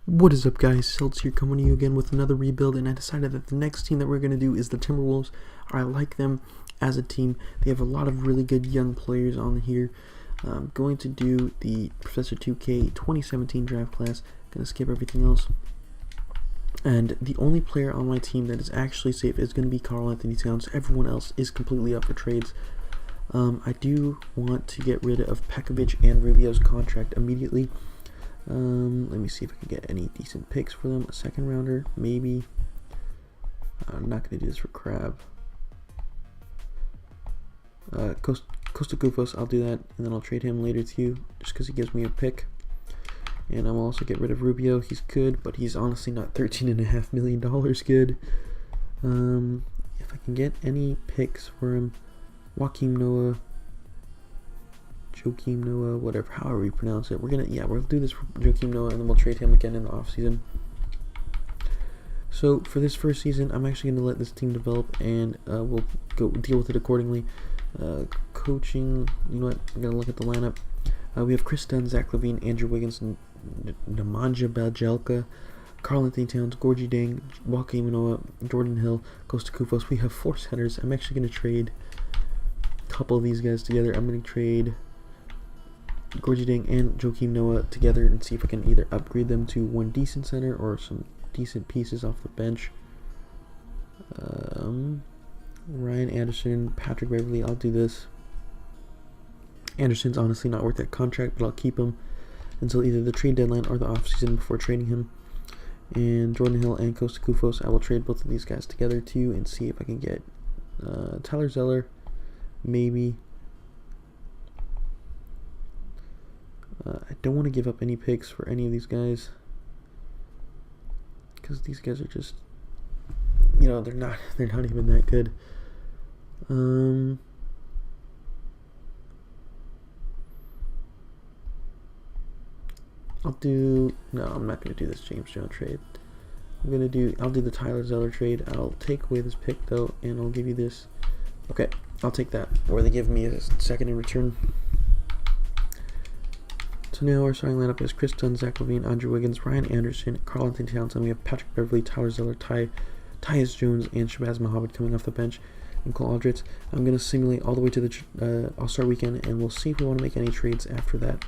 What is up, guys? Celts here, coming to you again with another rebuild, and I decided that the next team that we're going to do is the Timberwolves. I like them as a team. They have a lot of really good young players on here. I'm going to do the Professor 2K 2017 draft class. Going to skip everything else. And the only player on my team that is actually safe is going to be Karl-Anthony Towns. Everyone else is completely up for trades. I do want to get rid of Pekovic and Rubio's contract immediately. Let me see if I can get any decent picks for them. A second rounder, maybe. I'm not going to do this for Crab. Costa Gufos, I'll do that, and then I'll trade him later to you, just because he gives me a pick. And I'll also get rid of Rubio. He's good, but he's honestly not $13.5 million good. If I can get any picks for him, Joakim Noah, whatever, however you pronounce it. We'll do this for Joakim Noah, and then we'll trade him again in the offseason. So for this first season, I'm actually going to let this team develop, and we'll go deal with it accordingly. Coaching, you know what? We're going to look at the lineup. We have Chris Dunn, Zach LaVine, Andrew Wiggins, Nemanja Bjelica, Karl-Anthony Towns, Gorgie Dang, Joakim Noah, Jordan Hill, Costa Gufos. We have 4 centers. I'm actually going to trade a couple of these guys together. I'm going to trade Gorgie Dang and Joakim Noah together and see if I can either upgrade them to one decent center or some decent pieces off the bench. Ryan Anderson, Patrick Beverly, I'll do this. Anderson's honestly not worth that contract, but I'll keep him until either the trade deadline or the offseason before trading him. And Jordan Hill and Costa Gufos, I will trade both of these guys together too and see if I can get Tyler Zeller, maybe. I don't want to give up any picks for any of these guys, because these guys are just, they're not even that good. I'm not going to do this James Jones trade. I'll do the Tyler Zeller trade. I'll take away this pick though, and I'll give you this. Okay, I'll take that. Or they give me a second in return. So now our starting lineup is Chris Dunn, Zach LaVine, Andrew Wiggins, Ryan Anderson, Karl-Anthony Towns, and we have Patrick Beverly, Tyler Zeller, Tyus Jones, and Shabazz Muhammad coming off the bench, and Cole Aldrich. I'm going to simulate all the way to the All-Star Weekend, and we'll see if we want to make any trades after that.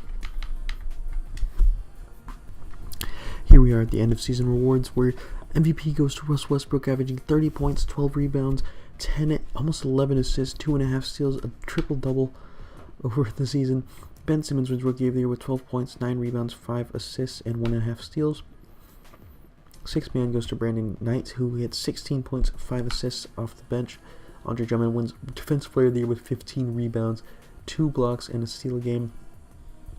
Here we are at the end of season rewards, where MVP goes to Russell Westbrook, averaging 30 points, 12 rebounds, 10, almost 11 assists, 2.5 steals, a triple-double over the season. Ben Simmons wins Rookie of the Year with 12 points, 9 rebounds, 5 assists, and 1.5 steals. 6th man goes to Brandon Knight, who hit 16 points, 5 assists off the bench. Andre Drummond wins Defensive Player of the Year with 15 rebounds, 2 blocks, and a steal a game.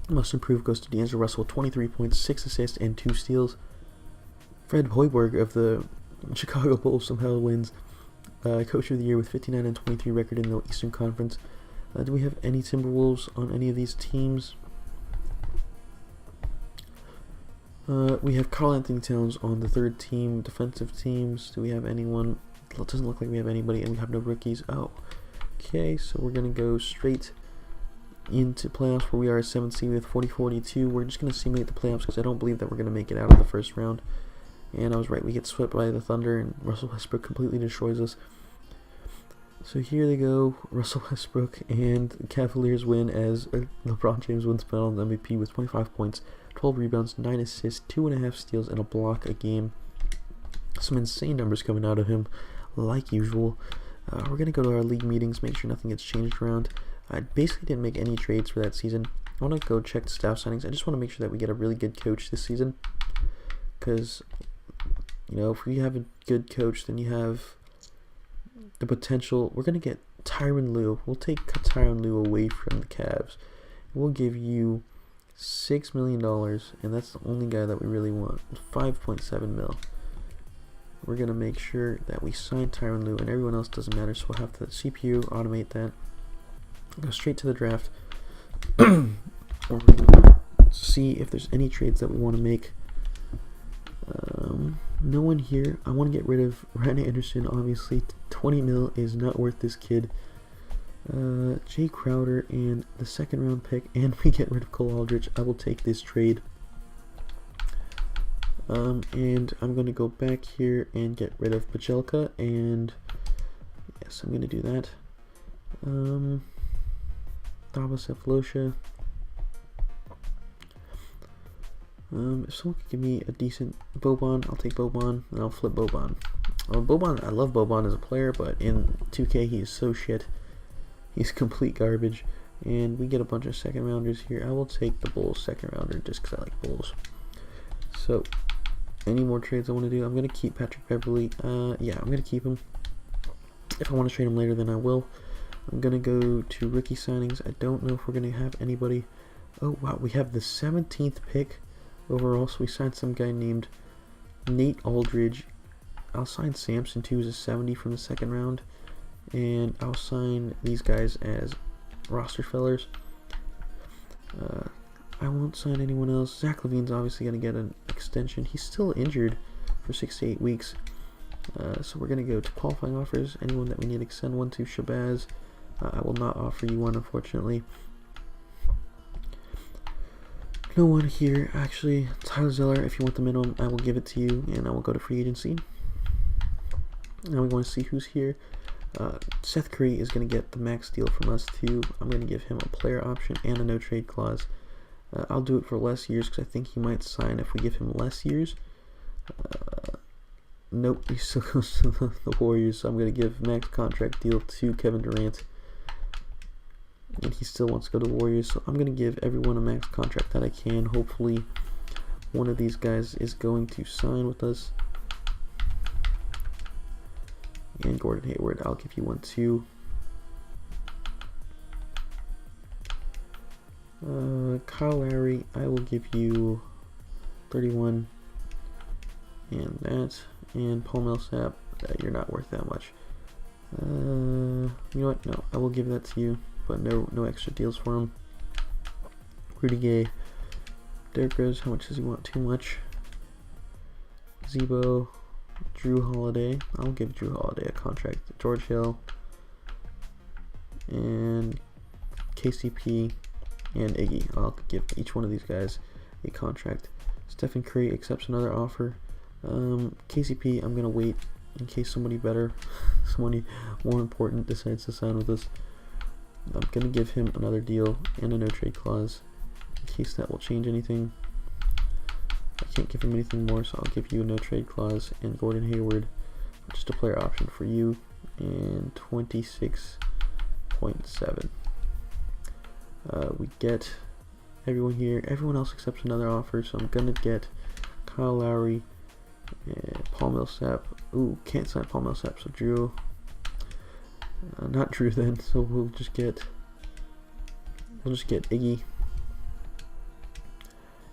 Most Improved goes to D'Angelo Russell with 23 points, 6 assists, and 2 steals. Fred Hoiberg of the Chicago Bulls somehow wins Coach of the Year with 59 and 23 record in the Eastern Conference. Do we have any Timberwolves on any of these teams? We have Karl-Anthony Towns on the 3rd team, defensive teams. Do we have anyone? It doesn't look like we have anybody, and we have no rookies. Oh, okay, so we're going to go straight into playoffs where we are at 7th seed with 40-42. We're just going to simulate the playoffs because I don't believe that we're going to make it out of the first round. And I was right, we get swept by the Thunder, and Russell Westbrook completely destroys us. So here they go, Russell Westbrook and the Cavaliers win as LeBron James wins Finals MVP with 25 points, 12 rebounds, 9 assists, 2.5 steals, and a block a game. Some insane numbers coming out of him, like usual. We're going to go to our league meetings, make sure nothing gets changed around. I basically didn't make any trades for that season. I want to go check the staff signings. I just want to make sure that we get a really good coach this season. Because, if we have a good coach, then you have the potential. We're going to get Tyronn Lue. We'll take Tyronn Lue away from the Cavs. We'll give you $6 million, and that's the only guy that we really want. 5.7 mil. We're going to make sure that we sign Tyronn Lue, and everyone else doesn't matter, so we'll have the CPU automate that. Go straight to the draft. Or we're going to see if there's any trades that we want to make. No one here. I want to get rid of Ryan Anderson, obviously. 20 mil is not worth this kid. Jay Crowder and the 2nd round pick, and we get rid of Cole Aldrich. I will take this trade. And I'm going to go back here and get rid of Pajelka, and yes, I'm going to do that. Cephalosha. If someone could give me a decent Boban, I'll take Boban, and I'll flip Boban. Boban, I love Boban as a player, but in 2K he is so shit. He's complete garbage. And we get a bunch of second rounders here. I will take the Bulls second rounder just because I like Bulls. So, any more trades I want to do? I'm going to keep Patrick Beverley. Yeah, I'm going to keep him. If I want to trade him later, then I will. I'm going to go to rookie signings. I don't know if we're going to have anybody. Oh, wow, we have the 17th pick overall. So we signed some guy named Nate Aldridge. I'll sign Samson too as a 70 from the second round. And I'll sign these guys as roster fillers. I won't sign anyone else. Zach LaVine's obviously going to get an extension. He's still injured for 6 to 8 weeks. So we're going to go to qualifying offers. Anyone that we need to extend one to. Shabazz. I will not offer you one, unfortunately. No one here. Actually, Tyler Zeller, if you want the minimum, I will give it to you, and I will go to free agency. Now we want to see who's here. Seth Curry is going to get the max deal from us too. I'm going to give him a player option and a no trade clause. I'll do it for less years because I think he might sign if we give him less years. Nope, he still goes to the Warriors, so I'm going to give max contract deal to Kevin Durant. And he still wants to go to the Warriors, so I'm going to give everyone a max contract that I can. Hopefully one of these guys is going to sign with us. And Gordon Hayward, I'll give you one too. Kyle Lowry, I will give you 31. And that. And Paul Millsap, you're not worth that much. You know what? No, I will give that to you, but no extra deals for him. Rudy Gay, Derrick Rose, how much does he want? Too much. Zebo, Drew Holiday, I'll give Drew Holiday a contract. George Hill, and KCP, and Iggy. I'll give each one of these guys a contract. Stephen Curry accepts another offer. KCP, I'm gonna wait in case somebody better, somebody more important decides to sign with us. I'm gonna give him another deal and a no trade clause in case that will change anything. I can't give him anything more, so I'll give you a no trade clause and Gordon Hayward, just a player option for you, and 26.7. We get everyone here. Everyone else accepts another offer, so I'm gonna get Kyle Lowry and Paul Millsap. Ooh, can't sign Paul Millsap, so Drew. Not Drew then, so we'll just get Iggy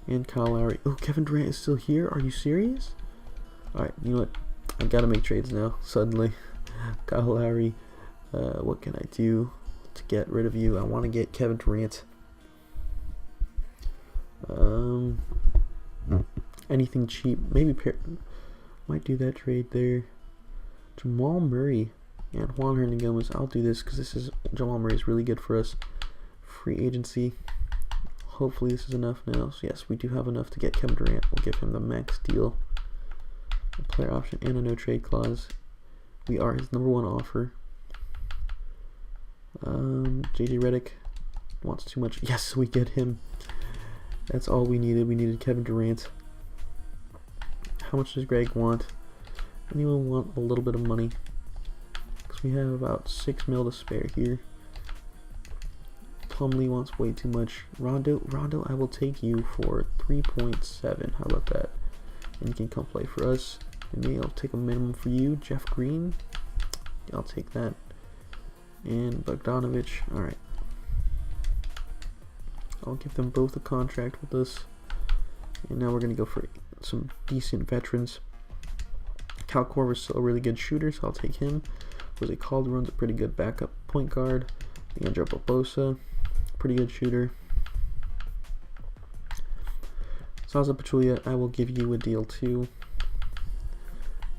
and Kyle Lowry. Oh, Kevin Durant is still here? Are you serious? Alright, you know what? I gotta make trades now, suddenly. Kyle Lowry, what can I do to get rid of you? I want to get Kevin Durant. Anything cheap. Maybe might do that trade there. Jamal Murray and Juan Hernangomez. I'll do this because Jamal Murray is really good for us. Free agency. Hopefully this is enough now. So yes, we do have enough to get Kevin Durant. We'll give him the max deal, a player option, and a no trade clause. We are his #1 offer. JJ Redick wants too much. Yes, we get him. That's all we needed. We needed Kevin Durant. How much does Greg want? Anyone want a little bit of money? Because we have about $6 million to spare here. Plumlee wants way too much. Rondo, I will take you for 3.7. How about that? And you can come play for us. And maybe I'll take a minimum for you. Jeff Green, I'll take that. And Bogdanovich, alright. I'll give them both a contract with us. And now we're going to go for some decent veterans. Cal Korver's still a really good shooter, so I'll take him. Jose Calderon's a pretty good backup point guard. Leandro Barbosa, pretty good shooter. Zaza Pachulia, I will give you a deal too.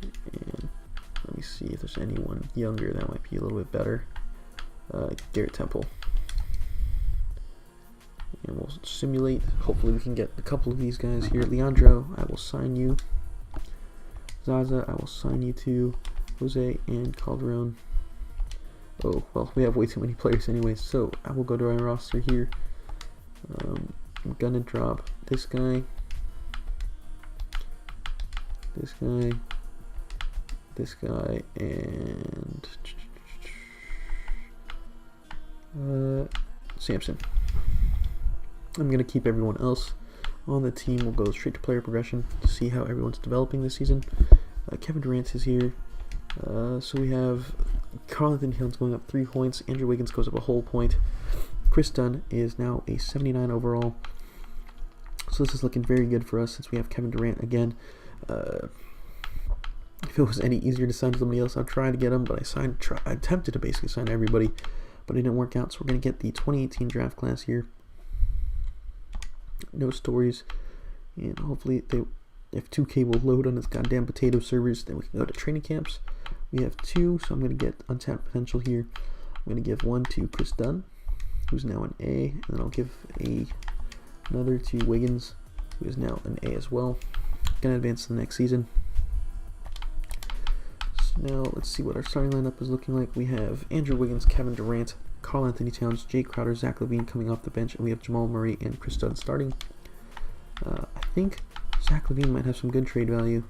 And let me see if there's anyone younger that might be a little bit better. Garrett Temple. And we'll simulate. Hopefully we can get a couple of these guys here. Leandro, I will sign you. Zaza, I will sign you to. Jose and Calderon. Oh, well, we have way too many players anyway, so I will go to our roster here. I'm gonna drop this guy, this guy, and Samson. I'm gonna keep everyone else on the team. We'll go straight to player progression to see how everyone's developing this season. Kevin Durant is here. So we have Karl-Anthony Towns going up 3 points. Andrew Wiggins goes up a whole point. Chris Dunn is now a 79 overall. So this is looking very good for us since we have Kevin Durant again. If it was any easier to sign somebody else, I'd try to get him, but I attempted to basically sign everybody, but it didn't work out. So we're going to get the 2018 draft class here. No stories, and hopefully if 2K will load on its goddamn potato servers, then we can go to training camps. We have 2, so I'm going to get untapped potential here. I'm going to give 1 to Chris Dunn, who's now an A, and then I'll give another to Wiggins, who is now an A as well. Going to advance to the next season. So now let's see what our starting lineup is looking like. We have Andrew Wiggins, Kevin Durant, Karl-Anthony Towns, Jay Crowder, Zach LaVine coming off the bench, and we have Jamal Murray and Chris Dunn starting. I think Zach LaVine might have some good trade value.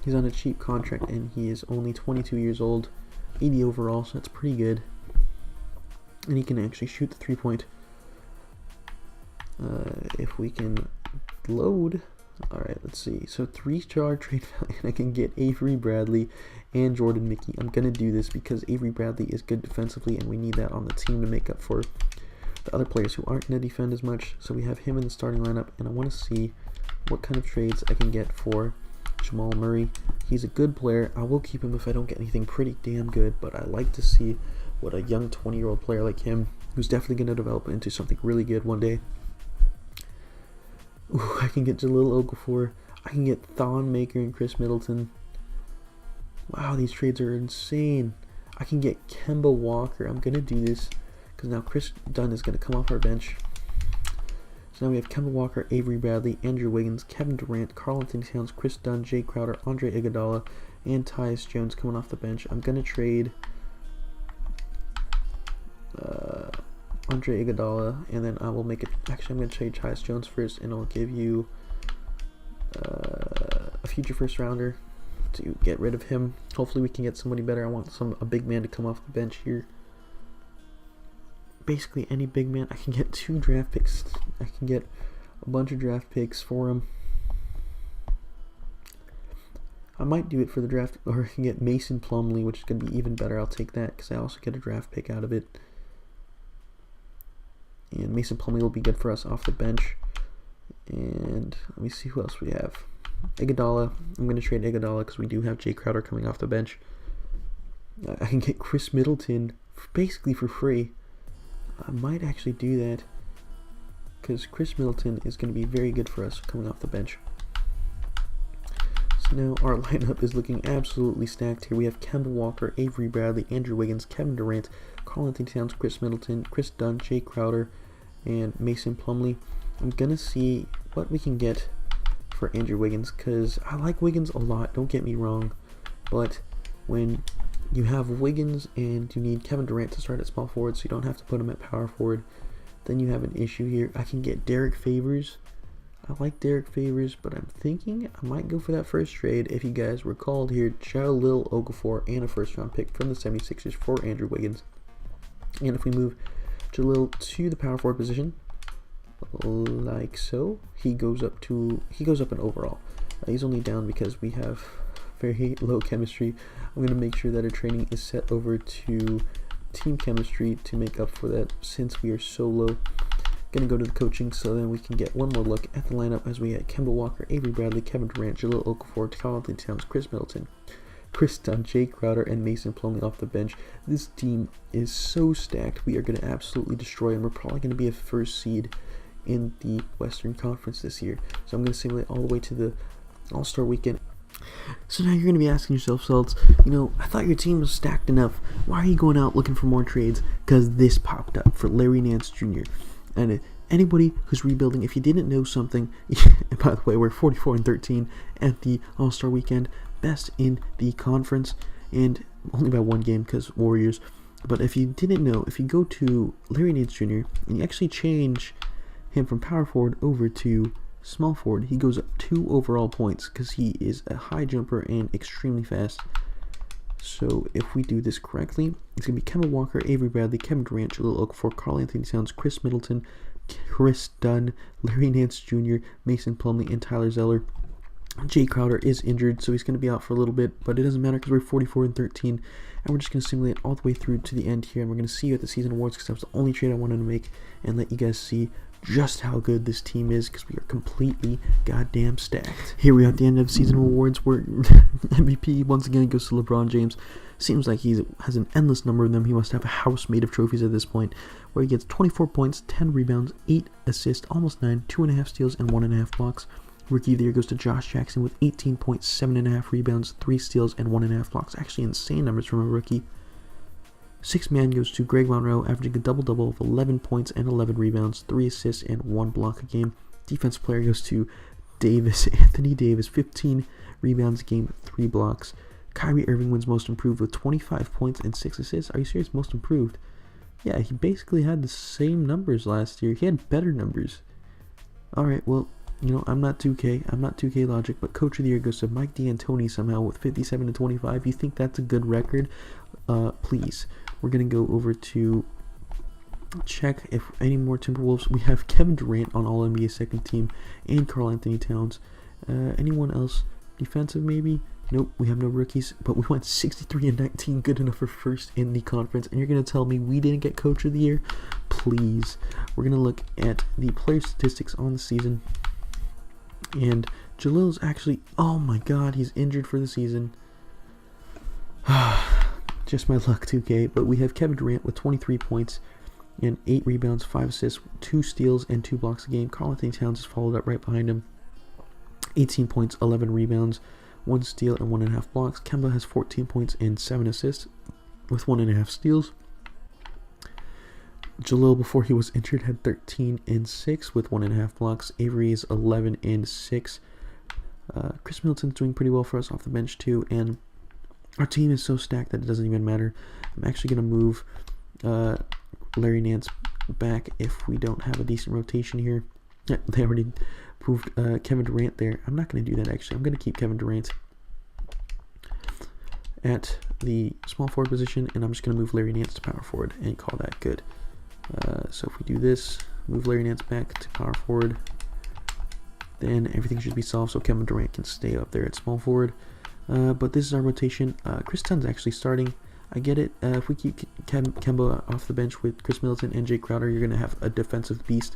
He's on a cheap contract, and he is only 22 years old, 80 overall, so that's pretty good. And he can actually shoot the 3-point. If we can load. Alright, let's see. So 3-star trade value, and I can get Avery Bradley and Jordan Mickey. I'm going to do this because Avery Bradley is good defensively, and we need that on the team to make up for the other players who aren't going to defend as much. So we have him in the starting lineup, and I want to see what kind of trades I can get for Jamal Murray. He's a good player. I will keep him if I don't get anything pretty damn good, but I like to see what a young 20-year-old player like him, who's definitely going to develop into something really good one day. Ooh, I can get Jahlil Okafor. I can get Thon Maker and Chris Middleton. Wow, these trades are insane. I can get Kemba Walker. I'm going to do this because now Chris Dunn is going to come off our bench. So now we have Kemba Walker, Avery Bradley, Andrew Wiggins, Kevin Durant, Karl-Anthony Towns, Chris Dunn, Jay Crowder, Andre Iguodala, and Tyus Jones coming off the bench. I'm going to trade Andre Iguodala, and then I will make it. Actually, I'm going to trade Tyus Jones first, and I'll give you a future first rounder to get rid of him. Hopefully, we can get somebody better. I want a big man to come off the bench here. Basically, any big man. I can get 2 draft picks. I can get a bunch of draft picks for him. I might do it for the draft, or I can get Mason Plumlee, which is going to be even better. I'll take that because I also get a draft pick out of it. And Mason Plumlee will be good for us off the bench. And let me see who else we have. Iguodala. I'm going to trade Iguodala because we do have Jay Crowder coming off the bench. I can get Chris Middleton basically for free. I might actually do that because Chris Middleton is going to be very good for us coming off the bench. So now our lineup is looking absolutely stacked here. We have Kemba Walker, Avery Bradley, Andrew Wiggins, Kevin Durant, Karl-Anthony Towns, Chris Middleton, Chris Dunn, Jay Crowder, and Mason Plumlee. I'm going to see what we can get for Andrew Wiggins because I like Wiggins a lot, don't get me wrong, but when you have Wiggins and you need Kevin Durant to start at small forward so you don't have to put him at power forward, then you have an issue here. I can get Derek Favors. I like Derek Favors, but I'm thinking I might go for that first trade. If you guys recalled here, Jahlil Okafor and a first round pick from the 76ers for Andrew Wiggins. And if we move Jahlil to the power forward position, like so, he goes up in overall. He's only down because we have very low chemistry. I'm going to make sure that our training is set over to team chemistry to make up for that since we are so low. Going to go to the coaching so then we can get one more look at the lineup as we had Kemba Walker, Avery Bradley, Kevin Durant, Jahlil Okafor, Karl-Anthony Towns, Chris Middleton, Chris Dunn, Jay Crowder, and Mason Plumlee off the bench. This team is so stacked. We are going to absolutely destroy them. We're probably going to be a first seed in the Western Conference this year. So I'm going to simulate all the way to the All-Star Weekend. So now you're going to be asking yourself, Salts, I thought your team was stacked enough. Why are you going out looking for more trades? Because this popped up for Larry Nance Jr. And anybody who's rebuilding, if you didn't know something, by the way, we're 44-13 at the All-Star Weekend, best in the conference, and only by one game because Warriors. But if you didn't know, if you go to Larry Nance Jr. and you actually change him from power forward over to small forward, he goes up 2 overall points because he is a high jumper and extremely fast. So if we do this correctly, it's going to be Kemba Walker, Avery Bradley, Kevin Durant, Jahlil Okafor, Karl-Anthony Towns, Chris Middleton, Chris Dunn, Larry Nance Jr., Mason Plumlee, and Tyler Zeller. Jay Crowder is injured, so he's going to be out for a little bit, but it doesn't matter because we're 44-13, and we're just going to simulate all the way through to the end here, and we're going to see you at the season awards because that was the only trade I wanted to make, and let you guys see just how good this team is because we are completely goddamn stacked. Here we are at the end of season awards where MVP once again goes to LeBron James. Seems like he has an endless number of them. He must have a house made of trophies at this point, where he gets 24 points, 10 rebounds, 8 assists, almost 9, 2.5 steals, and 1.5 blocks. Rookie of the Year goes to Josh Jackson with 18 points, 7.5 rebounds, 3 steals, and 1.5 blocks. Actually insane numbers from a rookie. Sixth man goes to Greg Monroe, averaging a double-double of 11 points and 11 rebounds, 3 assists, and 1 block a game. Defensive player goes to Anthony Davis, 15 rebounds a game, 3 blocks. Kyrie Irving wins Most Improved with 25 points and 6 assists. Are you serious? Most Improved? Yeah, he basically had the same numbers last year. He had better numbers. Alright, well, you know, I'm not 2K logic, but Coach of the Year goes to Mike D'Antoni somehow with 57-25. You think that's a good record? Please. We're going to go over to check if any more Timberwolves. We have Kevin Durant on All-NBA second team and Karl-Anthony Towns. Anyone else? Defensive maybe? Nope, we have no rookies, but we went 63-19, good enough for first in the conference. And you're going to tell me we didn't get Coach of the Year? Please. We're going to look at the player statistics on the season. And Jahlil's actually, oh my god, he's injured for the season. Just my luck, 2K. But we have Kevin Durant with 23 points and 8 rebounds, 5 assists, 2 steals, and 2 blocks a game. Karl-Anthony Towns is followed up right behind him. 18 points, 11 rebounds, 1 steal, and 1.5 blocks. Kemba has 14 points and 7 assists with 1.5 steals. Jahlil, before he was injured, had 13 and 6 with 1.5 blocks. Avery is 11 and 6. Chris Middleton's doing pretty well for us off the bench too, and our team is so stacked that it doesn't even matter. I'm actually going to move Larry Nance back if we don't have a decent rotation here. Yeah, they already moved Kevin Durant there. I'm not going to do that actually. I'm going to keep Kevin Durant at the small forward position, and I'm just going to move Larry Nance to power forward and call that good. So if we do this, move Larry Nance back to power forward, then everything should be solved so Kevin Durant can stay up there at small forward. But this is our rotation. Chris Dunn's actually starting. I get it. If we keep Kemba off the bench with Chris Middleton and Jay Crowder, you're going to have a defensive beast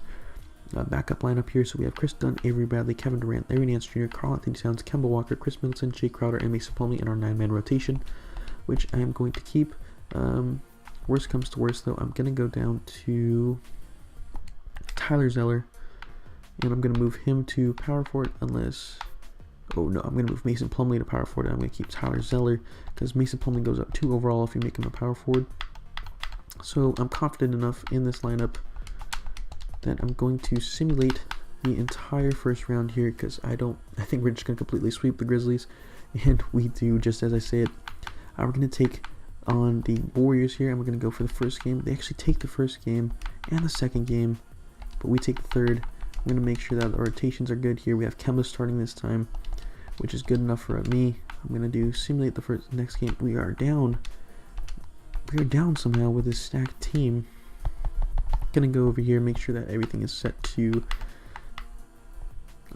backup lineup here. So we have Chris Dunn, Avery Bradley, Kevin Durant, Larry Nance Jr., Karl-Anthony Towns, Kemba Walker, Chris Middleton, Jay Crowder, and Mason Plumlee in our 9-man rotation, which I am going to keep. Worst comes to worst, though, I'm going to go down to Tyler Zeller, and I'm going to move him to power forward unless... Oh, no, I'm going to move Mason Plumlee to power forward, and I'm going to keep Tyler Zeller because Mason Plumlee goes up 2 overall if you make him a power forward. So I'm confident enough in this lineup that I'm going to simulate the entire first round here because I think we're just going to completely sweep the Grizzlies, and we do just as I said. We're going to take on the Warriors here, and we're going to go for the first game. They actually take the first game and the second game, but we take the third. I'm going to make sure that the rotations are good here. We have Kemba starting this time, which is good enough for me. I'm going to simulate the next game. We are down somehow with this stacked team. Going to go over here, make sure that everything is set to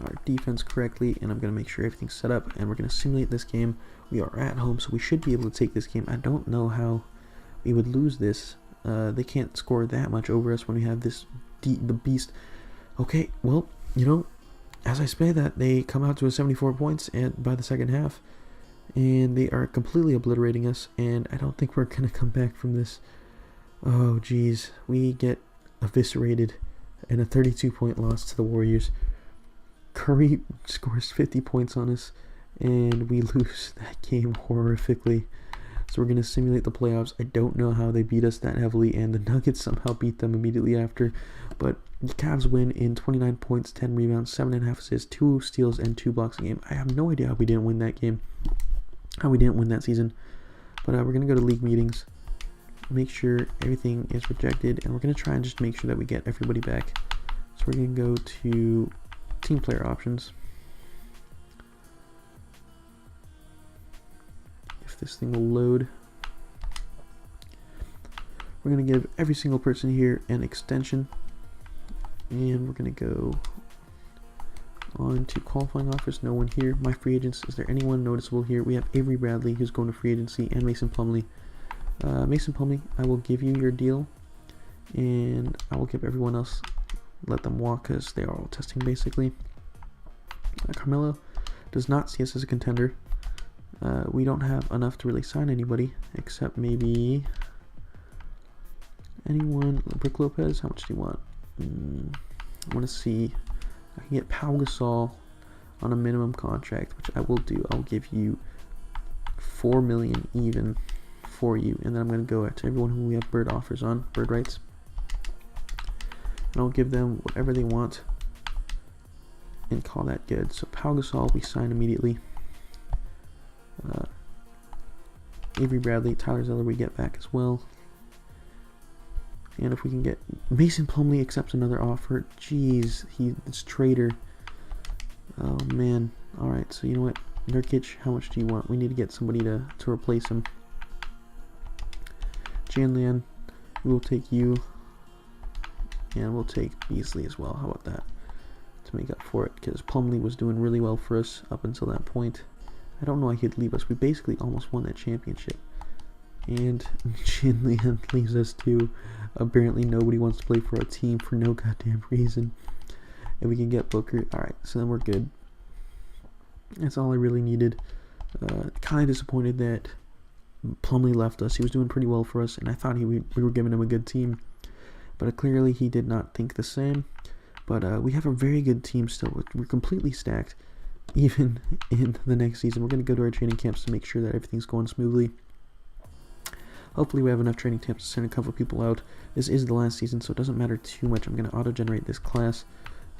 our defense correctly, and I'm going to make sure everything's set up, and we're going to simulate this game. We are at home, so we should be able to take this game. I don't know how we would lose this. They can't score that much over us when we have this the beast. Okay, well, you know, as I say that, they come out to a 74 points by the second half, and they are completely obliterating us, and I don't think we're going to come back from this. Oh, geez. We get eviscerated in a 32-point loss to the Warriors. Curry scores 50 points on us, and we lose that game horrifically. So we're going to simulate the playoffs. I don't know how they beat us that heavily, and the Nuggets somehow beat them immediately after. But the Cavs win in 29 points, 10 rebounds, 7.5 assists, 2 steals, and 2 blocks a game. I have no idea how we didn't win that game, how we didn't win that season. But we're going to go to league meetings, make sure everything is rejected, and we're going to try and just make sure that we get everybody back. So we're going to go to team player options. If this thing will load. We're going to give every single person here an extension. And we're going to go on to qualifying offers. No one here. My free agents. Is there anyone noticeable here? We have Avery Bradley, who's going to free agency, and Mason Plumlee. Mason Plumlee, I will give you your deal. And I will give everyone else, let them walk because they are all testing basically. Carmelo does not see us as a contender. We don't have enough to really sign anybody except maybe anyone. Brook Lopez, how much do you want? I want to see. I can get Pau Gasol on a minimum contract, which I will do. I'll give you $4 million even for you, and then I'm going to go to everyone who we have bird offers on, bird rights, and I'll give them whatever they want and call that good. So Pau Gasol we sign immediately. Avery Bradley, Tyler Zeller we get back as well. And if we can get Mason Plumlee accepts another offer. Jeez, this traitor. Oh man. Alright, so you know what? Nurkic, how much do you want? We need to get somebody to replace him. Janlian, we will take you. And we'll take Beasley as well. How about that? To make up for it. Because Plumlee was doing really well for us up until that point. I don't know why he'd leave us. We basically almost won that championship. And Janlian leaves us too. Apparently nobody wants to play for our team for no goddamn reason. And we can get Booker. Alright, so then we're good. That's all I really needed. Kind of disappointed that Plumlee left us. He was doing pretty well for us, and I thought we were giving him a good team. But clearly he did not think the same. But we have a very good team still. We're completely stacked. Even in the next season, we're going to go to our training camps to make sure that everything's going smoothly. Hopefully we have enough training camps to send a couple people out. This is the last season, so it doesn't matter too much. I'm going to auto-generate this class.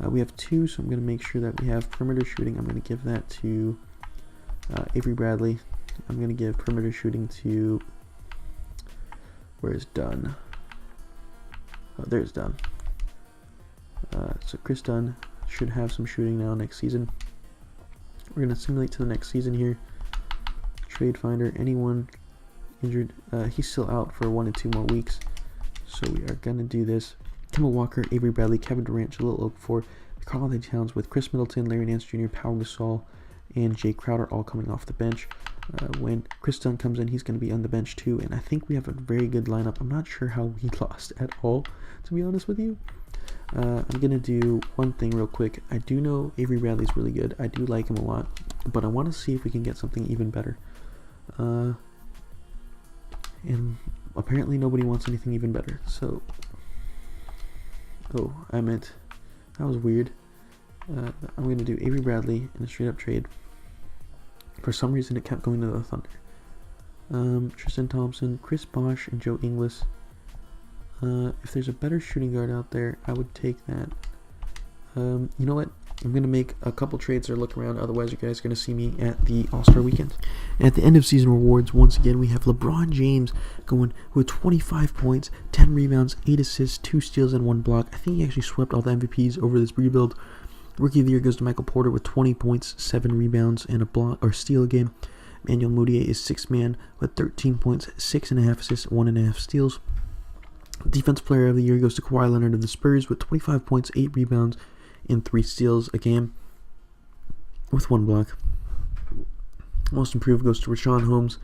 We have 2, so I'm going to make sure that we have perimeter shooting. I'm going to give that to Avery Bradley. I'm going to give perimeter shooting to... Where's Dunn? Oh, there's Dunn. So Chris Dunn should have some shooting now next season. We're going to simulate to the next season here. Trade finder, anyone injured. He's still out for 1 to 2 more weeks. So we are going to do this. Kemba Walker, Avery Bradley, Kevin Durant, Jaleel Okafor, Karl-Anthony Towns with Chris Middleton, Larry Nance Jr., Pau Gasol, and Jay Crowder all coming off the bench. When Chris Dunn comes in, he's going to be on the bench too. And I think we have a very good lineup. I'm not sure how we lost at all, to be honest with you. I'm going to do one thing real quick. I do know Avery Bradley's really good. I do like him a lot. But I want to see if we can get something even better. And apparently nobody wants anything even better. So, oh, I meant, that was weird. I'm going to do Avery Bradley in a straight up trade. For some reason it kept going to the Thunder. Tristan Thompson, Chris Bosh, and Joe Ingles. If there's a better shooting guard out there, I would take that. You know what? I'm going to make a couple trades or look around. Otherwise, you guys are going to see me at the All-Star Weekend. At the end of season rewards, once again, we have LeBron James going with 25 points, 10 rebounds, 8 assists, 2 steals, and 1 block. I think he actually swept all the MVPs over this rebuild. Rookie of the Year goes to Michael Porter with 20 points, 7 rebounds, and a block or steal a game. Emmanuel Mudiay is 6th man with 13 points, 6.5 assists, 1.5 steals. Defense Player of the Year goes to Kawhi Leonard of the Spurs with 25 points, 8 rebounds, and 3 steals a game with 1 block. Most Improved goes to Richaun Holmes,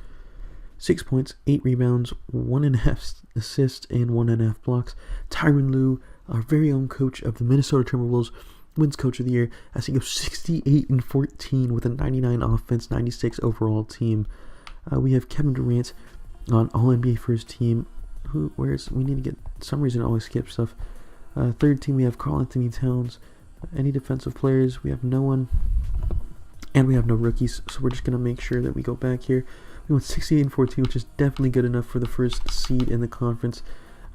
6 points, 8 rebounds, 1.5 assists, and 1.5 blocks. Tyronn Lue, our very own coach of the Minnesota Timberwolves, wins Coach of the Year as he goes 68-14 with a 99 offense, 96 overall team. We have Kevin Durant on All-NBA First Team. We need to get, some reason I always skip stuff. Third team, we have Karl-Anthony Towns. Any defensive players? We have no one. And we have no rookies, so we're just going to make sure that we go back here. We We went 68-14, which is definitely good enough for the first seed in the conference.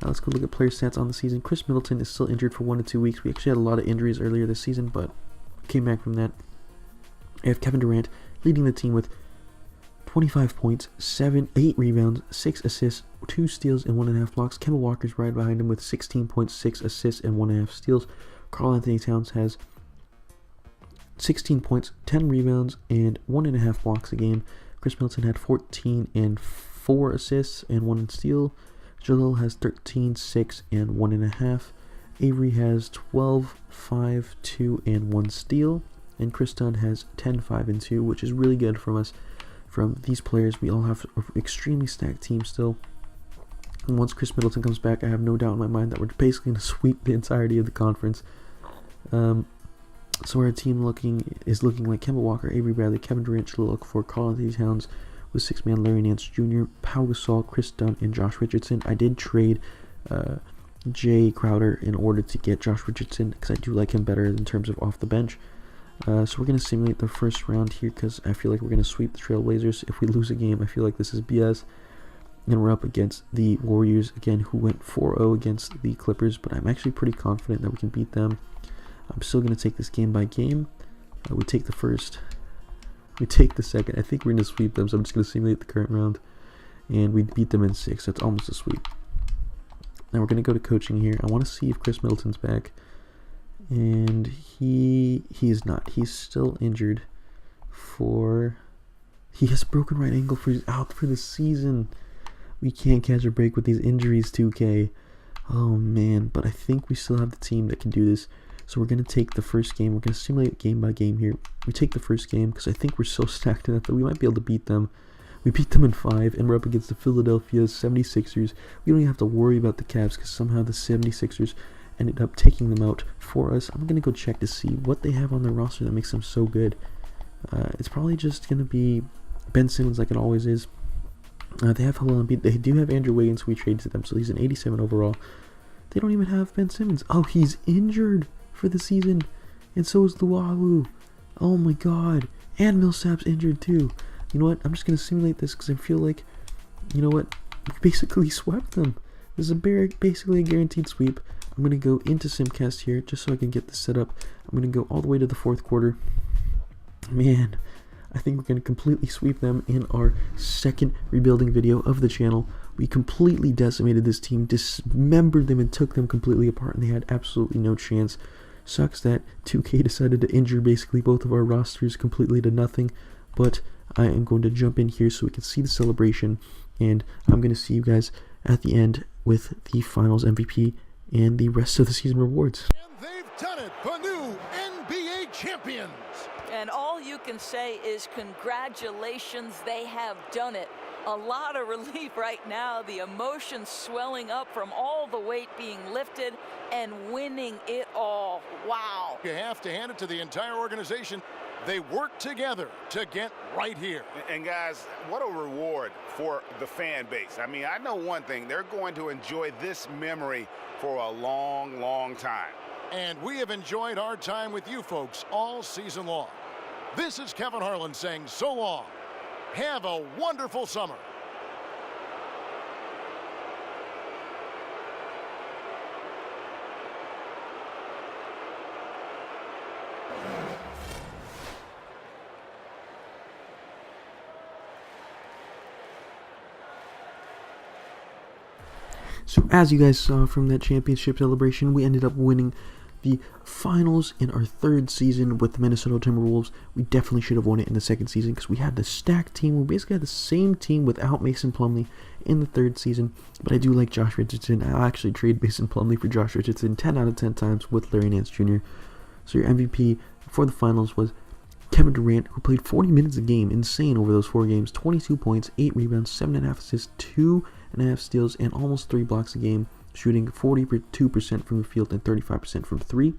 Let's go look at player stats on the season. Chris Middleton is still injured for 1 to 2 weeks. We actually had a lot of injuries earlier this season, but came back from that. I have Kevin Durant leading the team with 25 points, 8 rebounds, 6 assists, 2 steals, and 1.5 blocks. Kemba Walker's right behind him with 16 points, 6 assists, and 1.5 steals. Karl-Anthony Towns has 16 points, 10 rebounds, and 1.5 blocks a game. Chris Middleton had 14 and 4 assists and 1 steal. Jalil has 13, 6, and 1.5. Avery has 12, 5, 2, and 1 steal. And Chris Dunn has 10, 5, and 2, which is really good from us. From these players, we all have an extremely stacked team still. And once Chris Middleton comes back, I have no doubt in my mind that we're basically going to sweep the entirety of the conference. So our team is looking like Kemba Walker, Avery Bradley, Kevin Durant, Jalil Okafor, Karl-Anthony Towns with 6-man Larry Nance Jr., Pau Gasol, Chris Dunn, and Josh Richardson. I did trade Jay Crowder in order to get Josh Richardson because I do like him better in terms of off the bench. So we're going to simulate the first round here because I feel like we're going to sweep the Trailblazers. If we lose a game, I feel like this is BS. And we're up against the Warriors, again, who went 4-0 against the Clippers, but I'm actually pretty confident that we can beat them. I'm still going to take this game by game. We take the first. We take the second. I think we're going to sweep them, so I'm just going to simulate the current round. And we beat them in 6, so it's almost a sweep. Now we're going to go to coaching here. I want to see if Chris Middleton's back. And he is not. He's still injured he has a broken right ankle he's out for the season. We can't catch a break with these injuries, 2K. Oh man, but I think we still have the team that can do this. So we're going to take the first game. We're going to simulate game by game here. We take the first game because I think we're so stacked enough that we might be able to beat them. We beat them in 5, and we're up against the Philadelphia 76ers. We don't even have to worry about the Cavs because somehow the 76ers ended up taking them out for us. I'm going to go check to see what they have on their roster that makes them so good. It's probably just going to be Ben Simmons like it always is. They have Joel Embiid. They do have Andrew Wiggins. We traded them, so he's an 87 overall. They don't even have Ben Simmons. Oh, he's injured for the season, and so is Luawu. Oh my god. And Millsap's injured too. You know what? I'm just going to simulate this because I feel like, you know what? We basically swept them. This is basically a guaranteed sweep. I'm going to go into Simcast here just so I can get this set up. I'm going to go all the way to the 4th quarter. Man, I think we're going to completely sweep them in our second rebuilding video of the channel. We completely decimated this team, dismembered them, and took them completely apart, and they had absolutely no chance. Sucks that 2K decided to injure basically both of our rosters completely to nothing, but I am going to jump in here so we can see the celebration, and I'm going to see you guys at the end with the Finals MVP and the rest of the season rewards. And they've done it, the new NBA champions. And all you can say is congratulations, they have done it. A lot of relief right now, the emotions swelling up from all the weight being lifted and winning it all. Wow. You have to hand it to the entire organization. They work together to get right here. And guys, what a reward for the fan base. I mean, I know one thing, they're going to enjoy this memory for a long, long time. And we have enjoyed our time with you folks all season long. This is Kevin Harlan saying so long. Have a wonderful summer. So as you guys saw from that championship celebration, we ended up winning the finals in our 3rd season with the Minnesota Timberwolves. We definitely should have won it in the 2nd season because we had the stacked team. We basically had the same team without Mason Plumlee in the 3rd season. But I do like Josh Richardson. I'll actually trade Mason Plumlee for Josh Richardson 10 out of 10 times with Larry Nance Jr. So your MVP for the finals was Kevin Durant, who played 40 minutes a game. Insane over those 4 games. 22 points, 8 rebounds, 7.5 assists, 2.5 steals, and almost 3 blocks a game, shooting 42% from the field and 35% from 3.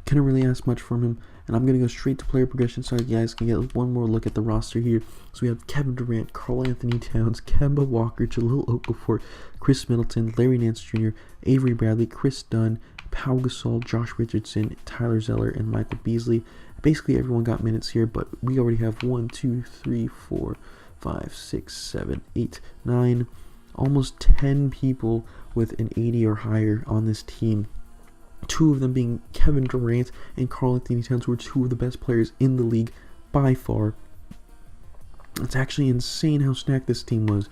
Couldn't really ask much from him, and I'm going to go straight to player progression so you guys can get one more look at the roster here. So we have Kevin Durant, Karl-Anthony Towns, Kemba Walker, Jalil Okafor, Chris Middleton, Larry Nance Jr., Avery Bradley, Chris Dunn, Pau Gasol, Josh Richardson, Tyler Zeller, and Michael Beasley. Basically everyone got minutes here, but we already have 1, 2, 3, 4, 5, 6, 7, 8, 9, almost 10 people with an 80 or higher on this team. 2 of them being Kevin Durant and Karl-Anthony Towns, who are 2 of the best players in the league by far. It's actually insane how stacked this team was.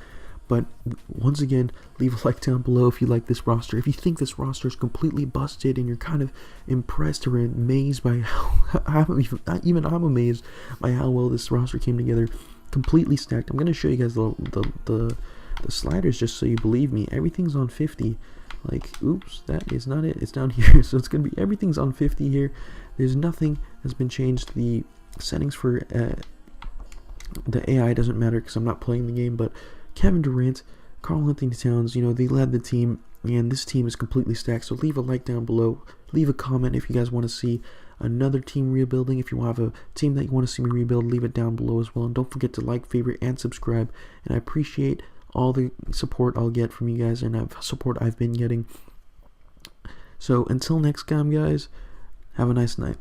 But once again, leave a like down below if you like this roster. If you think this roster is completely busted and you're kind of impressed or amazed by how even I'm amazed by how well this roster came together, completely stacked. I'm gonna show you guys the sliders just so you believe me. Everything's on 50. Like, oops, that is not it. It's down here. So it's gonna be everything's on 50 here. There's nothing has been changed. The settings for the AI doesn't matter because I'm not playing the game, but Kevin Durant, Karl-Anthony Towns, they led the team, and this team is completely stacked. So leave a like down below. Leave a comment if you guys want to see another team rebuilding. If you have a team that you want to see me rebuild, leave it down below as well. And don't forget to like, favorite, and subscribe. And I appreciate all the support I'll get from you guys and support I've been getting. So until next time, guys, have a nice night.